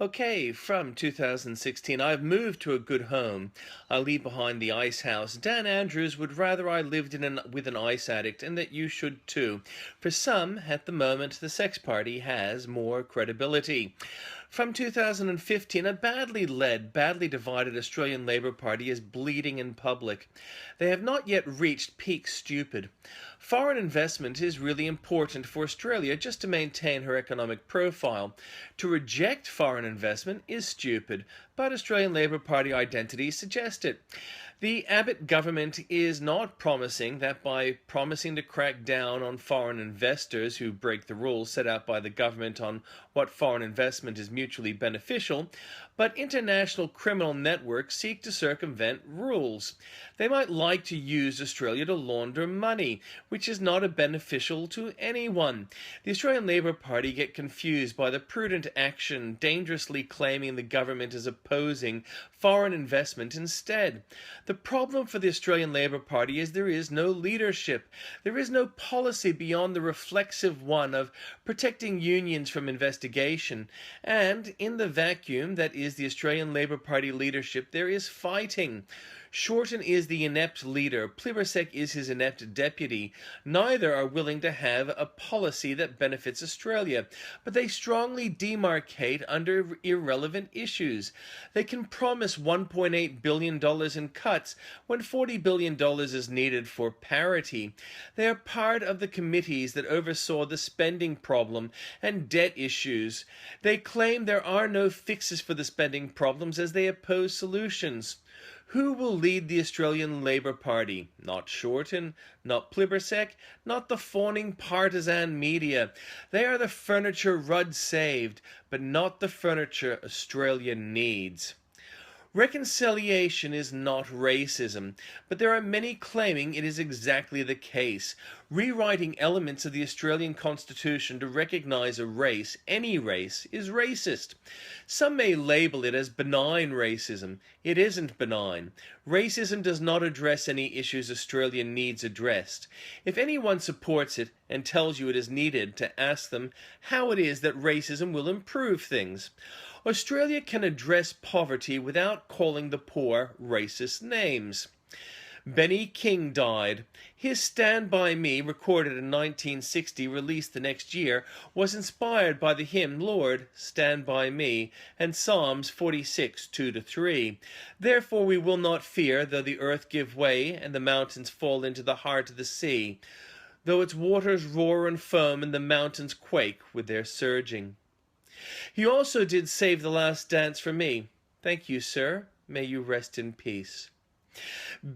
Okay, from 2016, I've moved to a good home. I leave behind the ice house. Dan Andrews would rather I lived with an ice addict, and that you should too. For some, at the moment, the sex party has more credibility. From 2015, a badly led, badly divided Australian Labor Party is bleeding in public. They have not yet reached peak stupid. Foreign investment is really important for Australia just to maintain her economic profile. To reject foreign investment is stupid, but Australian Labor Party identity suggests it. The Abbott government is not promising that by promising to crack down on foreign investors who break the rules set out by the government on what foreign investment is mutually beneficial, but international criminal networks seek to circumvent rules. They might like to use Australia to launder money, which is not beneficial to anyone. The Australian Labor Party get confused by the prudent action dangerously claiming the government is opposing foreign investment instead. The problem for the Australian Labor Party is there is no leadership. There is no policy beyond the reflexive one of protecting unions from investigation. And in the vacuum that is the Australian Labor Party leadership, there is fighting. Shorten is the inept leader. Plibersek is his inept deputy. Neither are willing to have a policy that benefits Australia, but they strongly demarcate under irrelevant issues. They can promise $1.8 billion in cuts when $40 billion is needed for parity. They are part of the committees that oversaw the spending problem and debt issues. They claim there are no fixes for the spending problems as they oppose solutions. Who will lead the Australian Labor Party? Not Shorten, not Plibersek, not the fawning partisan media. They are the furniture Rudd saved, but not the furniture Australia needs. Reconciliation is not racism, but there are many claiming it is exactly the case. Rewriting elements of the Australian Constitution to recognize a race, any race, is racist. Some may label it as benign racism. It isn't benign. Racism does not address any issues Australia needs addressed. If anyone supports it and tells you it is needed, to ask them how it is that racism will improve things. Australia can address poverty without calling the poor racist names. Benny King died. His Stand By Me, recorded in 1960, released the next year, was inspired by the hymn Lord, Stand By Me, and Psalms 46, 2-3. Therefore we will not fear, though the earth give way, and the mountains fall into the heart of the sea, though its waters roar and foam, and the mountains quake with their surging. He also did Save the Last Dance for me. Thank you, sir. May you rest in peace.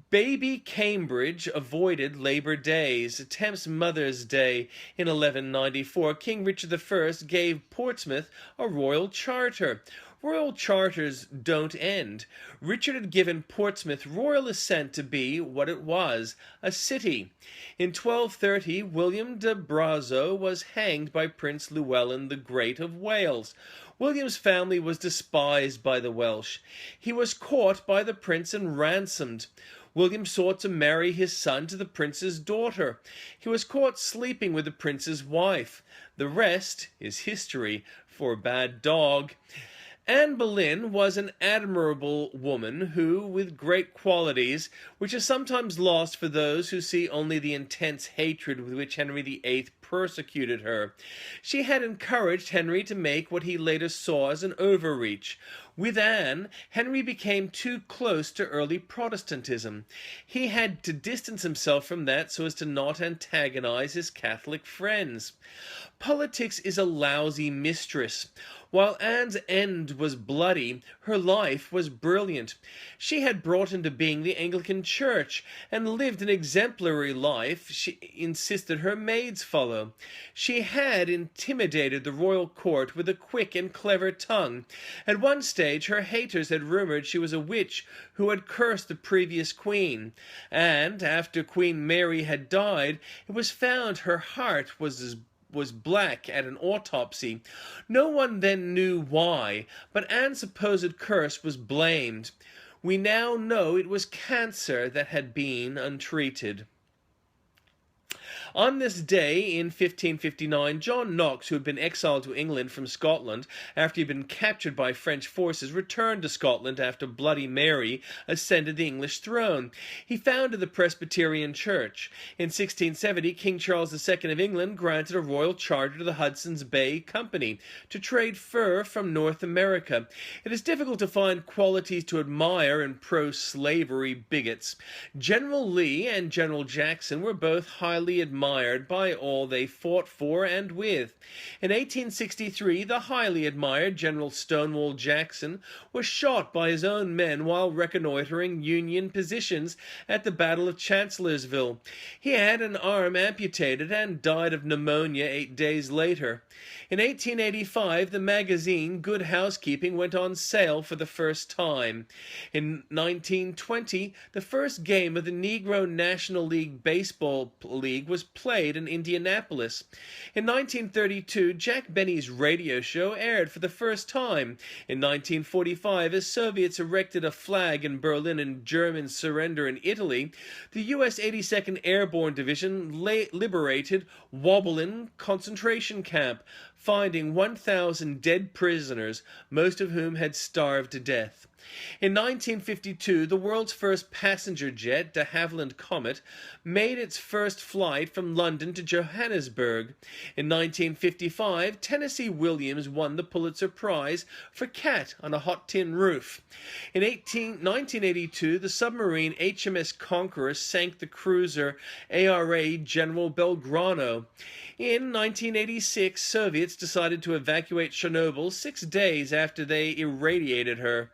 Baby Cambridge avoided Labour Days. Attempts Mother's Day in 1194. King Richard I gave Portsmouth a royal charter. Royal charters don't end. Richard had given Portsmouth royal assent to be what it was, a city. In 1230, William de Brazo was hanged by Prince Llewellyn the Great of Wales. William's family was despised by the Welsh. He was caught by the prince and ransomed. William sought to marry his son to the prince's daughter. He was caught sleeping with the prince's wife. The rest is history for a bad dog. Anne Boleyn was an admirable woman who, with great qualities, which are sometimes lost for those who see only the intense hatred with which Henry VIII persecuted her. She had encouraged Henry to make what he later saw as an overreach. With Anne, Henry became too close to early Protestantism. He had to distance himself from that so as to not antagonize his Catholic friends. Politics is a lousy mistress. While Anne's end was bloody, her life was brilliant. She had brought into being the Anglican Church and lived an exemplary life she insisted her maids follow. She had intimidated the royal court with a quick and clever tongue. At one stage, her haters had rumored she was a witch who had cursed the previous queen. And after Queen Mary had died, it was found her heart was black at an autopsy. No one then knew why, but Anne's supposed curse was blamed. We now know it was cancer that had been untreated. On this day in 1559, John Knox, who had been exiled to England from Scotland after he had been captured by French forces, returned to Scotland after Bloody Mary ascended the English throne. He founded the Presbyterian Church. In 1670, King Charles II of England granted a royal charter to the Hudson's Bay Company to trade fur from North America. It is difficult to find qualities to admire in pro-slavery bigots. General Lee and General Jackson were both highly admired by all they fought for and with. In 1863, the highly admired General Stonewall Jackson was shot by his own men while reconnoitering Union positions at the Battle of Chancellorsville. He had an arm amputated and died of pneumonia 8 days later. In 1885, the magazine Good Housekeeping went on sale for the first time. In 1920, the first game of the Negro National League Baseball League was played in Indianapolis. In 1932, Jack Benny's radio show aired for the first time. In 1945, as Soviets erected a flag in Berlin in German surrender in Italy, the U.S. 82nd Airborne Division liberated Woblin concentration camp, finding 1,000 dead prisoners, most of whom had starved to death. In 1952, the world's first passenger jet, de Havilland Comet, made its first flight from London to Johannesburg. In 1955, Tennessee Williams won the Pulitzer Prize for Cat on a Hot Tin Roof. In 1982, the submarine HMS Conqueror sank the cruiser ARA General Belgrano. In 1986, Soviets decided to evacuate Chernobyl 6 days after they irradiated her.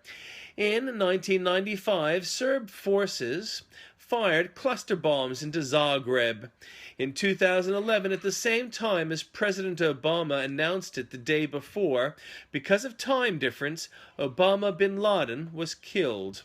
In 1995, Serb forces fired cluster bombs into Zagreb. In 2011, at the same time as President Obama announced it the day before, because of time difference, Osama bin Laden was killed.